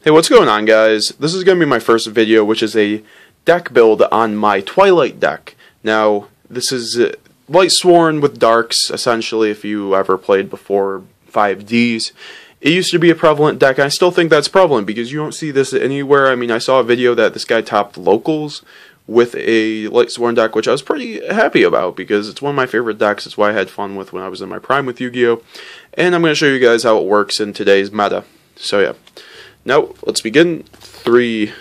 Hey, what's going on, guys? This is going to be my first video, which is a deck build on my Twilight deck. Now, this is Lightsworn with Darks, essentially, if you ever played before 5Ds. It used to be a prevalent deck, and I still think that's prevalent, because you don't see this anywhere. I mean, I saw a video that this guy topped locals with a Lightsworn deck, which I was pretty happy about, because it's one of my favorite decks. It's why I had fun with when I was in my prime with Yu-Gi-Oh! And I'm going to show you guys how it works in today's meta. So yeah. Now, let's begin. 3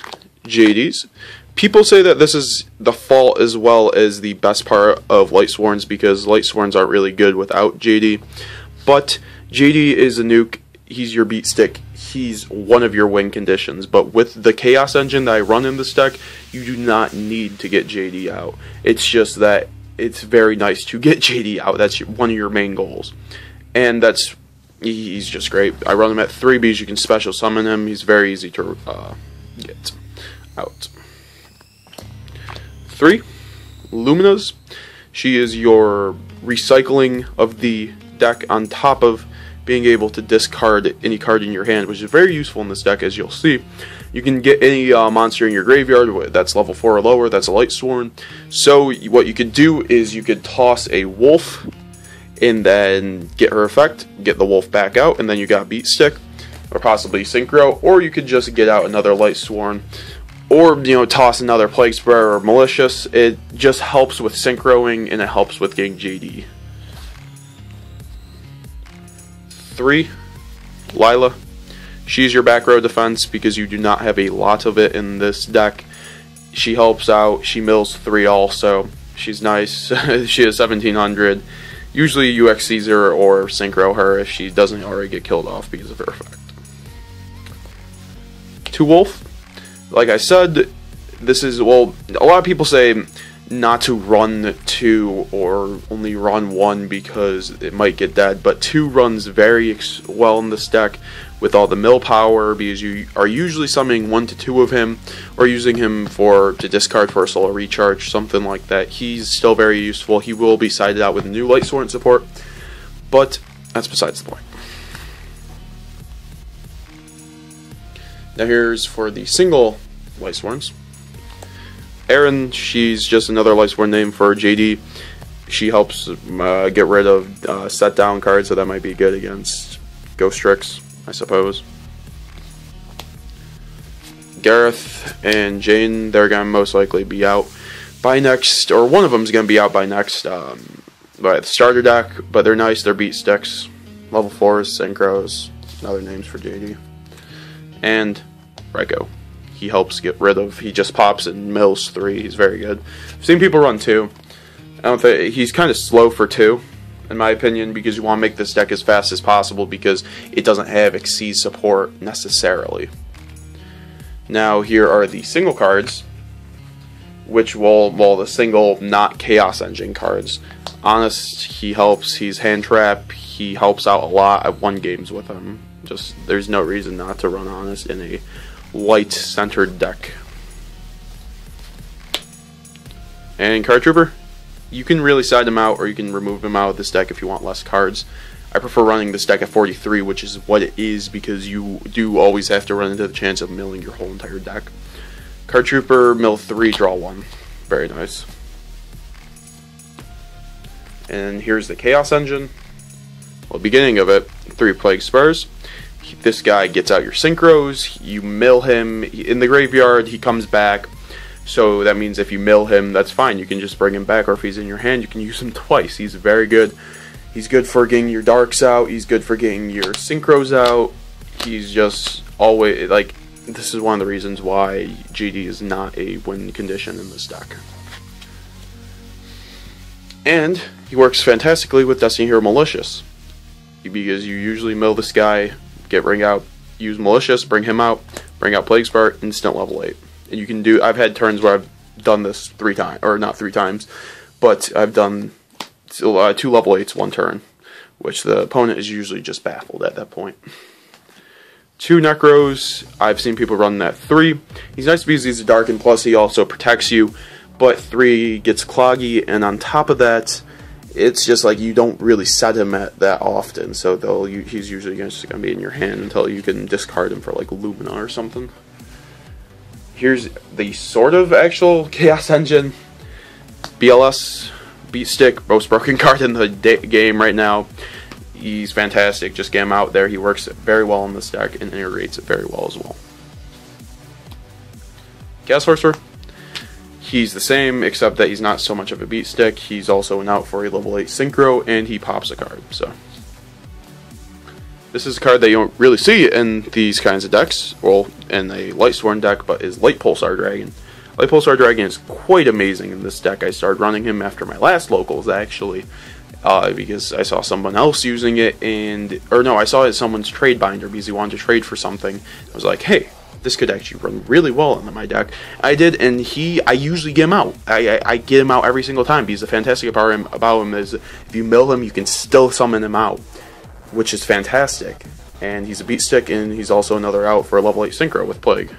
JDs. People say that this is the fault as well as the best part of Lightsworns, because Lightsworns aren't really good without JD. But JD is a nuke. He's your beat stick. He's one of your win conditions. But with the Chaos Engine that I run in this deck, you do not need to get JD out. It's just that it's very nice to get JD out. That's one of your main goals. And he's just great. I run him at 3 Bs. You can special summon him. He's very easy to get out. 3 Lumina's. She is your recycling of the deck on top of being able to discard any card in your hand, which is very useful in this deck, as you'll see. You can get any monster in your graveyard that's level 4 or lower. That's a Lightsworn. So what you could do is you could toss a wolf and then get her effect, get the wolf back out, and then you got beat stick, or possibly synchro, or you could just get out another Lightsworn, or toss another plague sprayer or malicious. It just helps with synchroing, and it helps with getting JD. 3 Lila. She's your back row defense because you do not have a lot of it in this deck. She helps out. She mills 3 also. She's nice. She is 1700. Usually you XCs her or synchro her if she doesn't already get killed off because of her effect. 2 Wolf. Like I said, this is, well, a lot of people say not to run 2 or only run 1 because it might get dead, but 2 runs very well in this deck with all the mill power, because you are usually summoning 1 to 2 of him or using him to discard for a solar recharge, something like that. He's still very useful. He will be sided out with new Lightsworn support, but that's besides the point. Now here's for the single Lightsworns. Erin, she's just another Lightsworn name for JD. She helps get rid of set down cards, so that might be good against Ghost Tricks, I suppose. Gareth and Jane, they're going to most likely be out by next, or one of them's going to be out by next, by the starter deck, but they're nice. They're beat sticks, level 4s, synchros, and other names for JD. And Ryko. He helps get rid of, he just pops and mills 3. He's very good. I've seen people run 2. I don't think, he's kind of slow for 2, in my opinion, because you want to make this deck as fast as possible because it doesn't have Exceed support necessarily. Now here are the single cards, which will, well, the single not Chaos Engine cards. Honest, he helps. He's hand trap. He helps out a lot. I've won games with him. Just, there's no reason not to run Honest in a light-centered deck. And Card Trooper, you can really side him out, or you can remove him out of this deck if you want less cards. I prefer running this deck at 43, which is what it is, because you do always have to run into the chance of milling your whole entire deck. Card Trooper, mill 3, draw 1. Very nice. And here's the Chaos Engine. Well, beginning of it, 3 Plague Spurs. This guy gets out your synchros, you mill him in the graveyard, he comes back, so that means if you mill him, that's fine, you can just bring him back, or if he's in your hand, you can use him twice. He's very good. He's good for getting your darks out, he's good for getting your synchros out. He's just always, like, this is one of the reasons why JD is not a win condition in this deck. And he works fantastically with Destiny Hero Malicious, because you usually mill this guy, use Malicious, bring him out, bring out Plague Spark, instant level 8. And you can do, I've had turns where I've done this 3 times, or not 3 times, but I've done 2 level 8s 1 turn, which the opponent is usually just baffled at that point. 2 Necros, I've seen people run that 3. He's nice because he's a dark, and plus he also protects you, but 3 gets cloggy, and on top of that, it's just like you don't really set him at that often, so he's usually just going to be in your hand until you can discard him for like Lumina or something. Here's the sort of actual Chaos Engine. BLS, Beat Stick, most broken card in the game right now. He's fantastic. Just get him out there. He works very well in this deck and integrates it very well as well. Chaos Sorcerer. He's the same, except that he's not so much of a beat stick. He's also an out for a level 8 synchro, and he pops a card. So this is a card that you don't really see in these kinds of decks. Well, in a Lightsworn deck, but is Light Pulsar Dragon. Light Pulsar Dragon is quite amazing in this deck. I started running him after my last locals, actually. Because I saw someone else using it, I saw it as someone's trade binder because he wanted to trade for something. I was like, hey, this could actually run really well in my deck. I did, and I usually get him out. I get him out every single time because the fantastic part about him is if you mill him, you can still summon him out, which is fantastic. And he's a beat stick, and he's also another out for a level 8 synchro with Plague.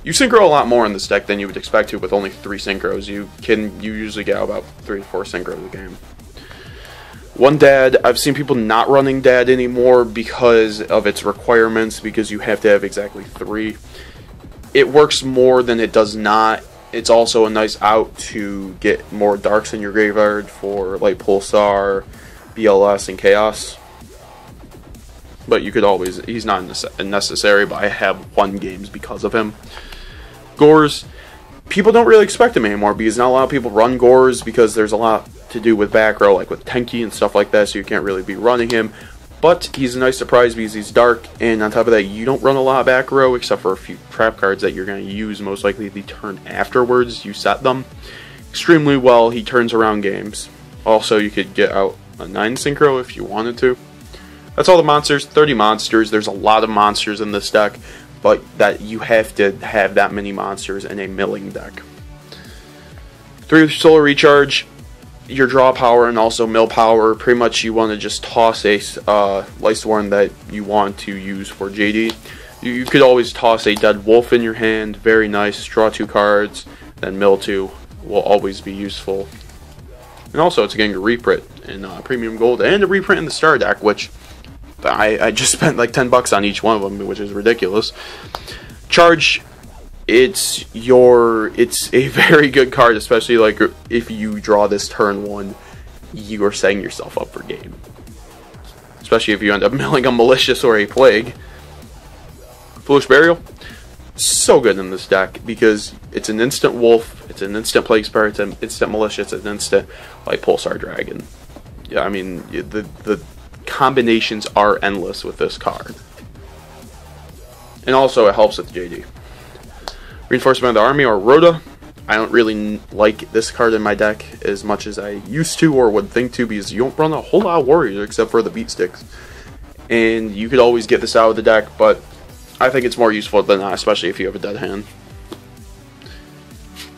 You synchro a lot more in this deck than you would expect to with only 3 synchros. You usually get out about 3 to 4 synchros a game. One Dad, I've seen people not running Dad anymore because of its requirements, because you have to have exactly 3. It works more than it does not. It's also a nice out to get more darks in your graveyard for Light Pulsar, BLS, and Chaos. But you could always, he's not necessary, but I have won games because of him. Gores, people don't really expect him anymore because not a lot of people run Gores because there's a lot to do with back row, like with Tenki and stuff like that, so you can't really be running him. But he's a nice surprise because he's dark, and on top of that, you don't run a lot of back row except for a few trap cards that you're going to use most likely the turn afterwards you set them. Extremely well, he turns around games. Also, you could get out a 9 synchro if you wanted to. That's all the monsters, 30 monsters. There's a lot of monsters in this deck, but that you have to have that many monsters in a milling deck. 3 solar recharge, your draw power and also mill power. Pretty much you want to just toss a Lightsworn that you want to use for JD. You could always toss a Dead Wolf in your hand, very nice. Draw 2 cards, then mill 2 will always be useful. And also it's getting a reprint in Premium Gold and a reprint in the Star deck, which I just spent like $10 on each one of them, which is ridiculous. Charge, it's a very good card, especially like if you draw this turn 1, you are setting yourself up for game. Especially if you end up milling a Malicious or a Plague. Foolish Burial, so good in this deck because it's an instant Wolf, it's an instant Plague Spirit, it's an instant Malicious, it's an instant Light Pulsar Dragon. Yeah, I mean the combinations are endless with this card. And also it helps with JD. Reinforcement of the Army, or Rhoda. I don't really like this card in my deck as much as I used to or would think to, because you don't run a whole lot of warriors except for the beat sticks. And you could always get this out of the deck, but I think it's more useful than not, especially if you have a dead hand.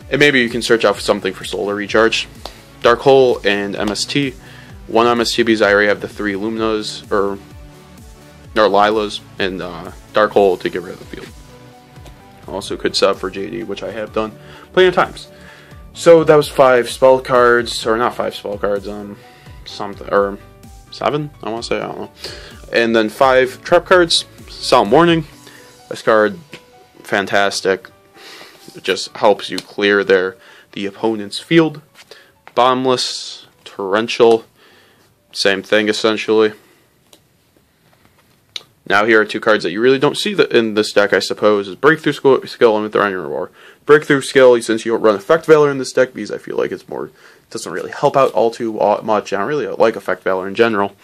And maybe you can search out for something for solar recharge. Dark Hole and MST. 1 MST because I already have the 3 Luminas, or Lilas, and Dark Hole to get rid of the field. Also could set up for JD, which I have done plenty of times. So that was 5 spell cards, or not 5 spell cards, something, or 7, I want to say, I don't know. And then 5 trap cards. Solemn Warning. This card, fantastic. It just helps you clear the opponent's field. Bottomless, Torrential, same thing essentially. Now here are 2 cards that you really don't see in this deck, I suppose, is Breakthrough Skill and Mithranian Roar. Breakthrough Skill, since you don't run Effect Valor in this deck, because I feel like it doesn't really help out all too much. I don't really like Effect Valor in general.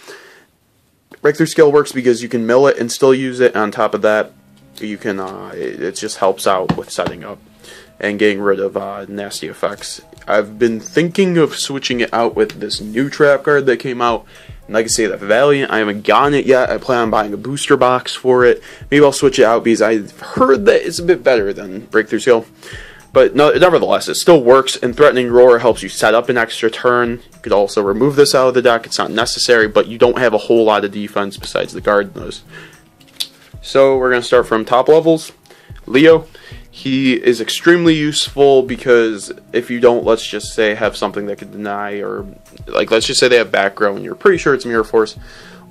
Breakthrough Skill works because you can mill it and still use it. On top of that, you can it just helps out with setting up and getting rid of nasty effects. I've been thinking of switching it out with this new trap card that came out. And like I say, the Valiant, I haven't gotten it yet. I plan on buying a booster box for it. Maybe I'll switch it out because I've heard that it's a bit better than Breakthrough Skill. But no, nevertheless, it still works. And Threatening Roar helps you set up an extra turn. You could also remove this out of the deck. It's not necessary, but you don't have a whole lot of defense besides the Gardenos. So we're going to start from top levels. Leo, He is extremely useful because if you don't, let's just say, have something that can deny, or like let's just say they have back row and you're pretty sure it's Mirror Force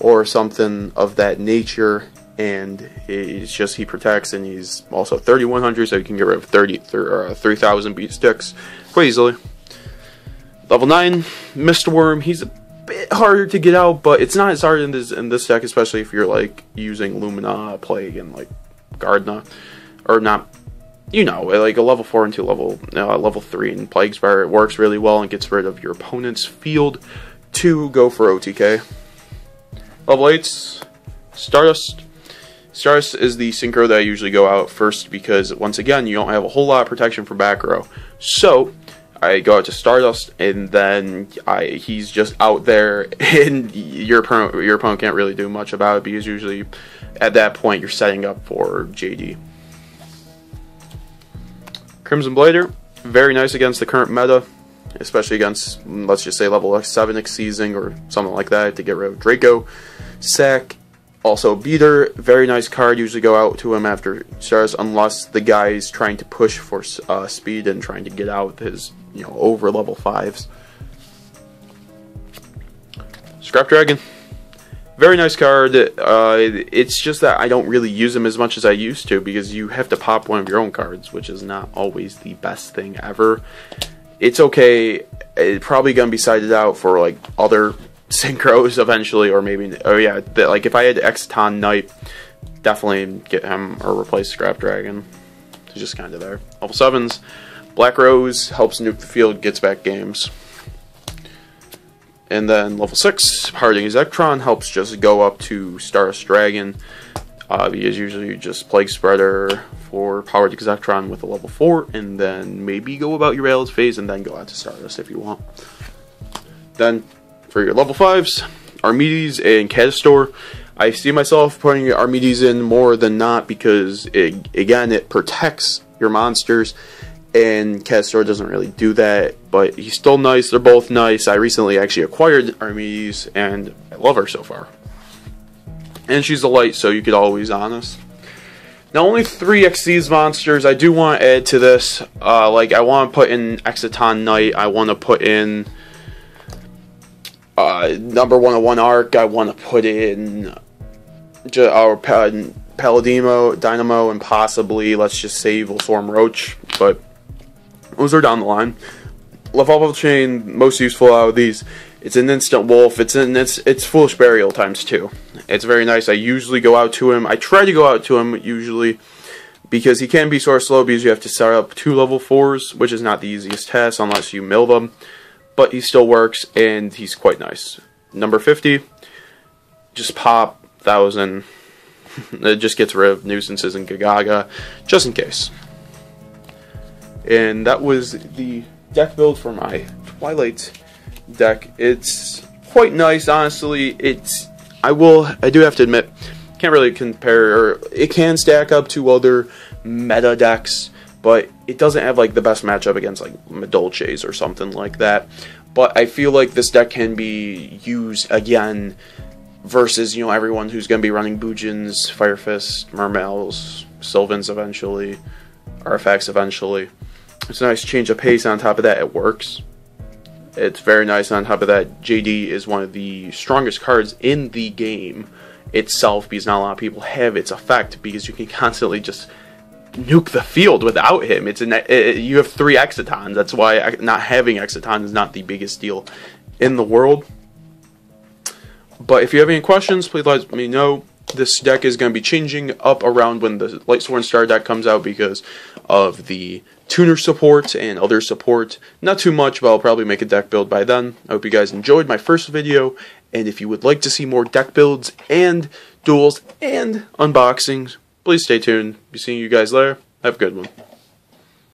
or something of that nature, and it's just he protects, and he's also 3100, so you can get rid of 3,000 beat sticks quite easily. Level 9, Mistworm. He's a bit harder to get out, but it's not as hard in this deck, especially if you're like using Lumina, Plague, and like Gardna, or not. You know, like a level 4 into level 3 in Plague Spire, it works really well and gets rid of your opponent's field to go for OTK. Level 8, Stardust. Stardust is the synchro that I usually go out first because, once again, you don't have a whole lot of protection for back row. So, I go out to Stardust, and then he's just out there, and your opponent can't really do much about it because usually, at that point, you're setting up for JD. Crimson Blader, very nice against the current meta, especially against, let's just say, level 7 Exceeding or something like that to get rid of Draco. Sack, also Beater, very nice card, usually go out to him after Stars unless the guy's trying to push for speed and trying to get out with his, over level 5s. Scrap Dragon. Very nice card. It's just that I don't really use them as much as I used to because you have to pop one of your own cards, which is not always the best thing ever. It's okay. It's probably going to be sided out for like other synchros eventually, or maybe, oh yeah, like if I had Exciton Knight, definitely get him or replace Scrap Dragon. It's just kind of there. Level 7s, Black Rose helps nuke the field, gets back games. And then level 6, Hardening Zekatron helps just go up to Stardust Dragon. Because usually just Plague Spreader for Powered Zekatron with a level 4, and then maybe go about your Rails phase and then go out to Stardust if you want. Then for your level 5s, Armides and Catastor. I see myself putting Armides in more than not because it protects your monsters. And Catastor doesn't really do that, but he's still nice. They're both nice. I recently actually acquired Armides, and I love her so far. And she's a light, so you could always honest. Now, only 3 Xyz monsters. I do want to add to this. Like, I want to put in Exciton Knight. I want to put in number 101 Arc. I want to put in Paladimo, Dynamo, and possibly, let's just say, Evil Roach. But those are down the line. Level Chain, most useful out of these. It's an instant wolf. It's Foolish Burial ×2. It's very nice. I usually go out to him. I try to go out to him usually because he can be sort of slow because you have to start up 2 level 4s, which is not the easiest task unless you mill them. But he still works and he's quite nice. Number 50, just pop 1,000. It just gets rid of nuisances and Gagaga, just in case. And that was the deck build for my Twilight deck. It's quite nice, honestly. I do have to admit, can't really compare, or it can stack up to other meta decks, but it doesn't have like the best matchup against like Madolches or something like that. But I feel like this deck can be used again versus, everyone who's going to be running Boojins, Fire Fist, Mermails, Sylvans eventually, Artifacts eventually. It's a nice change of pace. On top of that, it works. It's very nice. On top of that, JD is one of the strongest cards in the game itself because not a lot of people have its effect because you can constantly just nuke the field without him. You have 3 Excitons. That's why not having Exciton is not the biggest deal in the world. But if you have any questions, please let me know. This deck is going to be changing up around when the Lightsworn Star deck comes out because of the tuner support and other support. Not too much, but I'll probably make a deck build by then. I hope you guys enjoyed my first video, and if you would like to see more deck builds and duels and unboxings, please stay tuned. Be seeing you guys later. Have a good one.